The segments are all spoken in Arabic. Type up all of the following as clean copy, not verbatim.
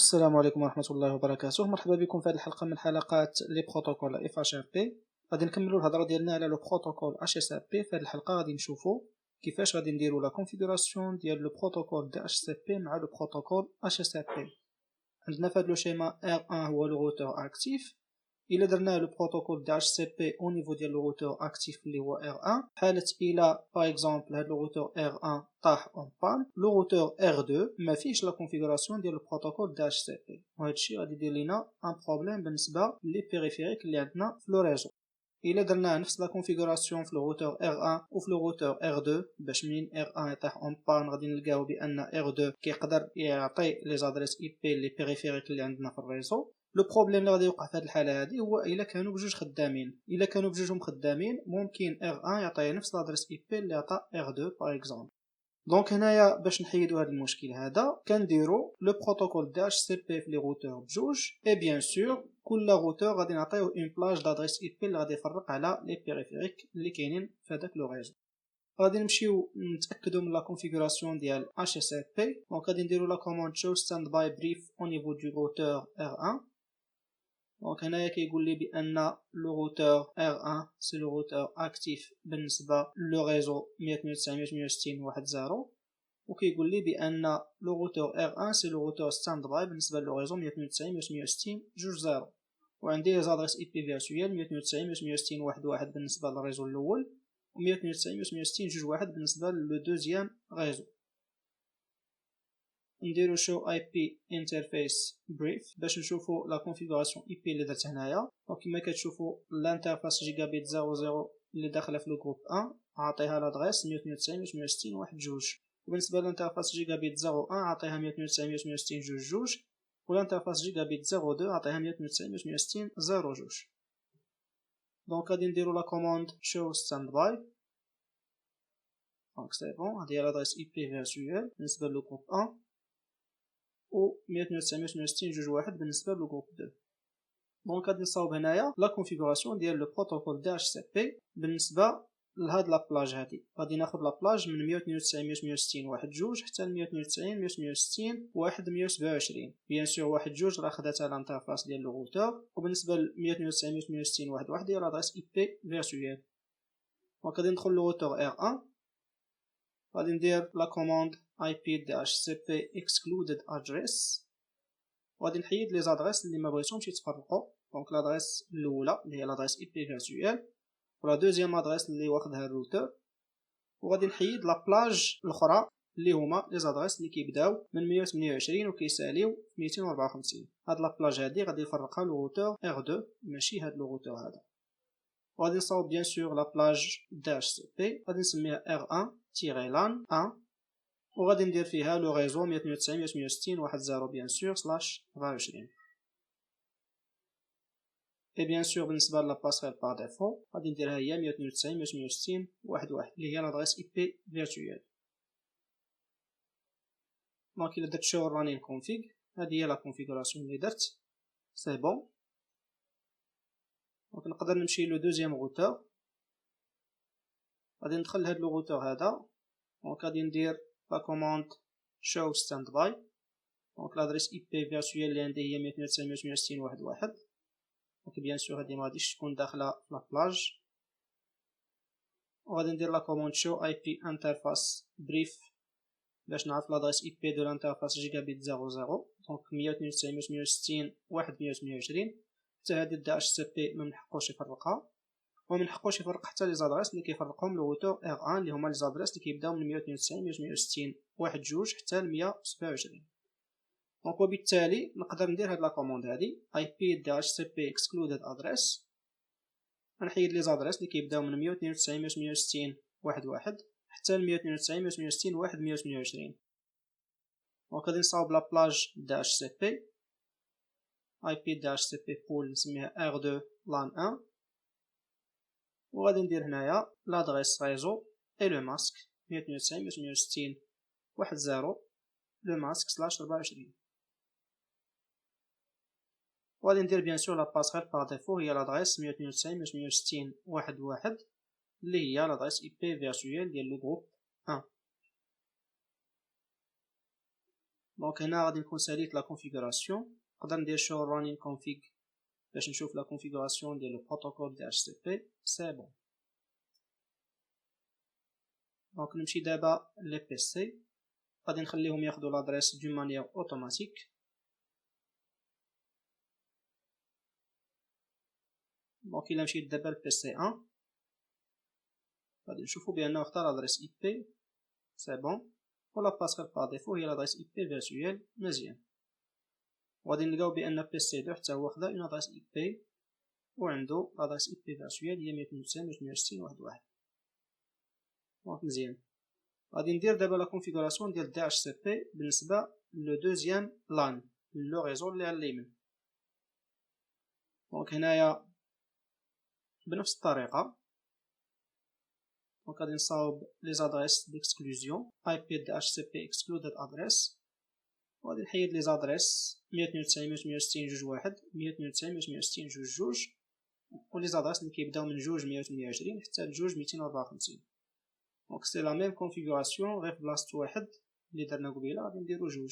السلام عليكم ورحمة الله وبركاته. مرحبا بكم في هذه الحلقة من حلقات لي بروتوكول اف اتش ار بي. غادي نكملوا الهضره ديالنا على لو بروتوكول اتش اس ار بي. في هذه الحلقة غادي نشوفوا كيفاش غادي نديروا لا كونفيغوراسيون ديال لو بروتوكول دي اتش سي بي مع لو بروتوكول اتش اس ار بي. عندنا في هذا لو شيما R1 هو لو روتور اكتيف. الا درنا لو بروتوكول دي اتش سي بي او نيفو ديال لو روتور اكتيف اللي هو R1، حالة الى باغ اكزومبل هذا لو روتور R1 طاح اون بان، لو روتور R2 ما فيهش لا كونفيغوراسيون ديال لو بروتوكول دي اتش سي بي، وهذا الشيء غادي يدير لينا ان بروبليم بالنسبه لي بيريفيريك اللي عندنا في لو ريزو. الا درنا نفس لا كونفيغوراسيون في لو روتور R1 وفي لو روتور R2 باش منين R1 يطيح اون بان غادي نلقاو بان R2 كيقدر يعطي لي زادريس اي بي لي بيريفيريك اللي عندنا في الريزو. لو بروبليم اللي غادي يوقع في هذه الحاله هذه هو الا كانوا بجوج خدامين، الا كانوا بجوجهم خدامين ممكن R1 يعطي نفس لادريس اي بي اللي عطى R2 باغ اكزومبل. دونك هنايا باش نحيدوا هذا المشكل هذا كنديروا لو بروتوكول دي اتش سي بي في لي روتور بجوج، اي بيان سور كل روتور غادي نعطيوه اون بلاج دادريس اي بي اللي غادي يفرق على لي بيريفيريك اللي كاينين في هذاك لو ريزو. غادي نمشيو نتاكدوا من لا كونفيغوراسيون ديال اتش اس ار بي. دونك غادي نديروا لا كوموند شو ستاند باي بريف او نيفو دو روتور R1. دونك هنايا كيقول لي بان لو روتور R1 سي لو روتور اكتيف بالنسبه لو ريزو 192.168.1.0، وكيقول لي بان لو روتور R1 سي لو روتور ستاند باي بالنسبه لو ريزو 192.168.2.0، وعندي لي زادريس اي بي فيرتويال 192.168.1.1 بالنسبه للريزو الاول و 192.168.2.1 بالنسبه لو دوزيام ريزو. نديرو شو اي بي انترفيس بريف باش نشوفو لا كونفيغوراسيون اي بي اللي درت هنايا. وكما كتشوفو الانترفاس جيجابيت 00 اللي داخله في لو جروب 1 عطيها لادريس 192.168.1.2، وبالنسبه للانترفاس جيجابيت 01 عطيها 192.168.2.2، والانترفاس جيجابيت 02 عطيها 192.168.0.2. دونك غادي نديرو لا كوموند شو ستاند باي. دونك سي بون، هادي هي لادريس اي بي فيرتويال بالنسبه لو جروب 1 و 192.168.2.1 بالنسبه لو جروب 2. دونك غادي نصاوب هنايا لا كونفيغوراسيون ديال لو بروتوكول دي اتش سي بي بالنسبه لهاد لا بلاج هادي. غادي ناخذ لا بلاج من 192.168.1.2 حتى ل 192.168.1.127. بيان سور 1.2 راه خداتها الانترفاس ديال لو روتور، وبالنسبه ل 192.168.1.1 هي لادريس اي بي فيرتويال. دونك غادي ندخل لو روتور R1، غادي ندير لا كوموند IP-CP excluded address، وغادي نحيد لي زادريس اللي ما بغيتهمش يتفرقوا. دونك لادريس الاولى اللي هي لادريس اي بي فيرتويال، ولا دوزيام ادريس اللي واخدها الروتور، وغادي نحيد لا بلاج الاخرى اللي هما لي زادريس اللي كيبداو من 128 وكيساليو 254. هاد لا بلاج هادي غادي يفرقها الروتور R2 ماشي هاد الروتور هذا. وغادي نصاوب بيان سور لا بلاج DHCP، غادي نسميها R1-LAN1، وغادي ندير فيها لو ريزو 192.168.1.0 بيان سور /24. اي بيان سور بالنسبه لا باسريل باغ ديفو غادي نديرها هي 192.168.1.1 اللي هي لادريس اي بي فيرتويال. دونك الا درت شو رانين كونفيغ، هذه هي لا كونفيغوراسيون اللي درت سي بون. دونك نقدر نمشي لو دوزيام روتور، غادي ندخل لهاد لو روتور هذا. دونك غادي ندير لا كوموند show standby. دونك لادريس اي بي فيرتويال اللي عندي هي 192.168.1.1. دونك بيان سور هادي مغاديش تكون داخله في لا بلاج، وغادي ندير لا كوموند show IP interface brief باش نعرف لادريس اي بي دو الانترفاس جيجابيت 00. دونك 192.168.1.128. حتى هادي دي اتش سي بي ما منحقوش يفرقها، وما منحقوش يفرق حتى لي زادريس اللي كيفرقهم لو روتور R1 اللي هما لي زادريس اللي كيبداو من 192.168.1.2 حتى ل 127. دونك وبالتالي نقدر ندير هاد لا كوموند هادي IP-CP excluded address، غنحيد لي زادريس اللي كيبداو من 192.168.1.1 حتى ل 192.168.1.128. دونك غادي نصاوب لا بلاج DHCP IP-CP pool نسميها R2-LAN1، وغادي ندير هنايا لادريس ريزو اي لو ماسك 192.168.1.0 لو ماسك /24. وغادي ندير بيان سور لا باسريل باغ ديفو هي لادريس 192.168.1.1 اللي هي لادريس اي بي فيرتويال ديال لو جروب 1. دونك هنا غادي نكون ساليت لا كونفيغوراسيون، نقدر ندير شو رانين كونفيغ باش نشوف لا كونفيغوراسيون ديال لو بروتوكول دي اتش تي بي. سي بون. دونك نمشي دابا لي بي سي، غادي نخليهم ياخدو لادريس دون مانيير اوتوماتيك. دونك الا مشيت دابا لبي سي 1 غادي نشوفو بانه اختار لادريس اي بي. سي بون. ولا باسكال بار ديفو هي لادريس اي بي فيرتويال. مزيان. وغادي نلقاو بان بي سي 2 حتى هو خدا اون ادريس اي بي وعندو لادريس اي بي فيرتويال هي 192.168.1.1. دونك مزيان. غادي ندير دابا لا كونفيغوراسيون ديال دي اتش سي بي بالنسبه لو دوزيام لان لو ريزو اللي على اليمين. دونك هنايا بنفس الطريقه، دونك غادي نصاوب لي زادريس ديكسكلوزيون اي بي دي اتش سي بي اكسكلودد ادريس، وغادي نحيد لي زادريس 192.168.1.1 192.168.2.2 و لي زادريس اللي كيبداو من 2.128 حتى ل 2.254. دونك سي لا ميم كونفيغوراسيون غير في بلاصه واحد اللي درنا قبيله غادي نديرو 2.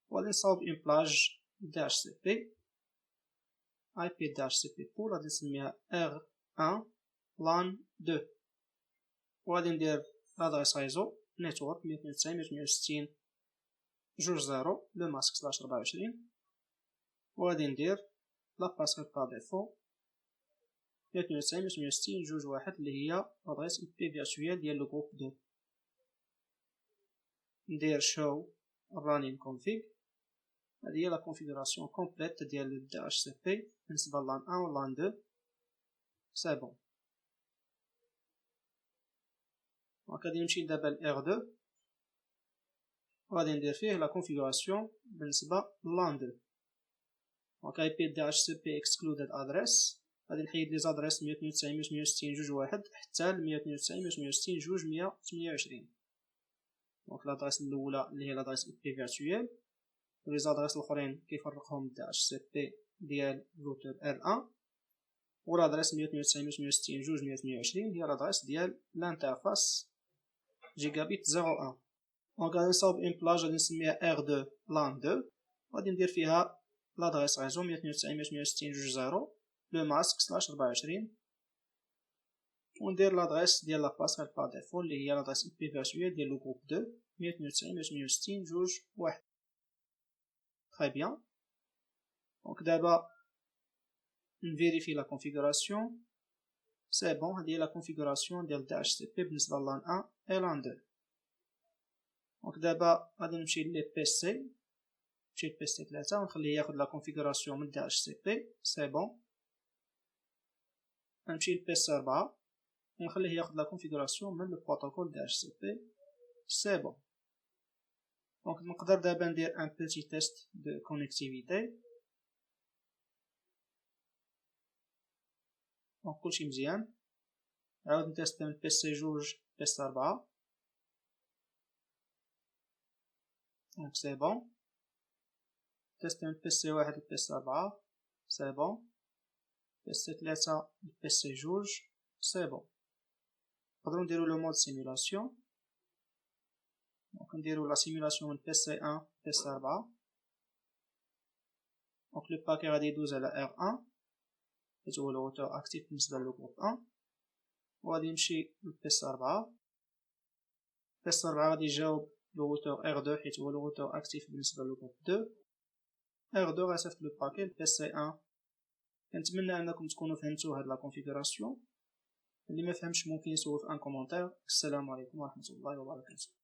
وغادي نصاوب اون باج دي اتش سي بي اي بي دي اتش سي بي بول غادي نسميها R1 LAN 2 وغادي ندير لادريس ريزو نيتورك 192.168.2.0 لو ماسك سلاش 24 وغادي ندير لا باسكال بار ديفو 192.168.2.1 اللي هي لادريس اي بي فيرتويال ديال لو جروب 2. ندير شو رانين كونفيغ. هذه هي لا كونفيغوراسيون كومبليت ديال دي اتش سي بي بالنسبه لان 1 و لان 2. سي بون. دونك غادي نمشي دابا ل R2 وغادي ندير فيه لا كونفيغوراسيون بالنسبه لان 2. دونك اي بي دي اتش سي بي اكسكلودد ادريس غادي نحيد لي زادريس 192.168.2.1 حتى ل 192.168.128. دونك لادريس الاولى اللي هي لادريس اي بي فيرتويال ولي زادريس الاخرين كيفرقهم دي اتش سي بي ديال الروتور R1 و لادريس 192.168.2.128 هي لادريس ديال الانترفاس جيجابيت 01. دونك غادي نصاوب اون بلاج غادي نسميها R2 LAN 2 غادي ندير فيها لادريس ريزو 192.168.2.0 لو ماسك سلاش 24 وندير لادريس ديال لا باسكال بار ديفو اللي هي لادريس اي بي فيرتويال ديال لو جروب 2 192.168.2.1. تري بيان. دونك دابا نفيريفي لا كونفيغوراسيون. سي بون. هادي هي لا كونفيغوراسيون ديال دي اتش سي بي بالنسبه لان 1 اي لان 2. دونك دابا غادي نمشي لي بي سي، نمشي لبي سي 3 ونخليه ياخد لا كونفيغوراسيون من دي اتش سي بي. سي بون. نمشي لبي سي 4 ونخليه ياخد لا كونفيغوراسيون من لو بروتوكول دي اتش سي بي. سي بون. دونك نقدر دابا ندير ان بيتي تيست دو كونيكتيفيتي. دونك كلشي مزيان. نعاود نتيست من بي سي 2 بي سي 4. دونك سي بون. تيست من بي سي 1 لبي سي 4. سي بون. بي سي 3 لبي سي 2. سي بون. نقدرو نديرو لو مود سيمولاسيون. دونك نديرو لا سيمولاسيون من بي سي 1 بي سي 4. دونك لو باكي غادي يدوز على R1 حيت هو الروتور اكتيف بالنسبه لو جروب 1 وغادي يمشي لبي سي 4. بي سي 4 غادي يجاوب لو روتور R2 حيت هو الروتور اكتيف بالنسبه لو جروب 2. R2 غيصيفط لو باكي لبي سي 1. كنتمنى انكم تكونوا فهمتوا هاد لا كونفيغوراسيون. اللي ما فهمش ممكن يسول في ان كومونتير. السلام عليكم ورحمه الله وبركاته.